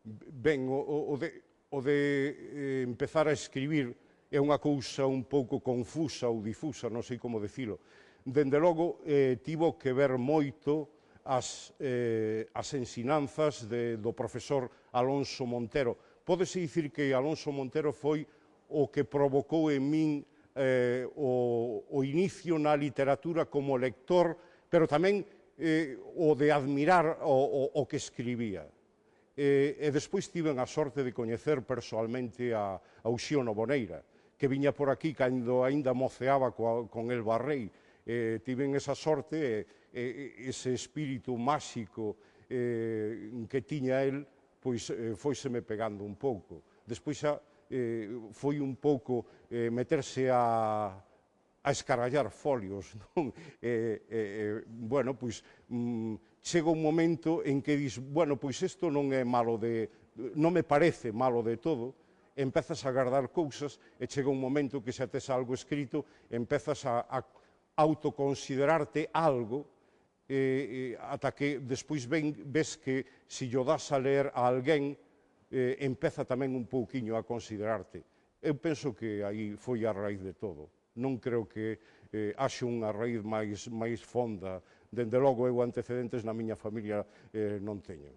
Ben, o de empezar a escribir é unha cousa un pouco confusa ou difusa, non sei como dicilo. Dende logo, tivo que ver moito as ensinanzas do profesor Alonso Montero. Pódese dicir que Alonso Montero foi o que provocou en min o inicio na literatura como lector, pero tamén o de admirar o que escribía. E despois tiven a sorte de coñecer persoalmente a Uxío Noboneira, que viña por aquí cando aínda moceaba con El Barrei. Tiven esa sorte, ese espírito máxico que tiña el, pois foiseme pegando un pouco. Despois foi un pouco meterse a escarallar folios, non? Bueno, pois chega un momento en que dis, bueno, pois isto non é malo non me parece malo de todo, empezas a guardar cousas e chega un momento que xa tes algo escrito, empezas a autoconsiderarte algo, ata que despois ves que se llo das a ler a alguén, empeza tamén un pouquiño a considerarte. Eu penso que aí foi a raíz de todo. Non creo que haxe unha raíz máis fonda. Dende logo, eu antecedentes na miña familia non teño.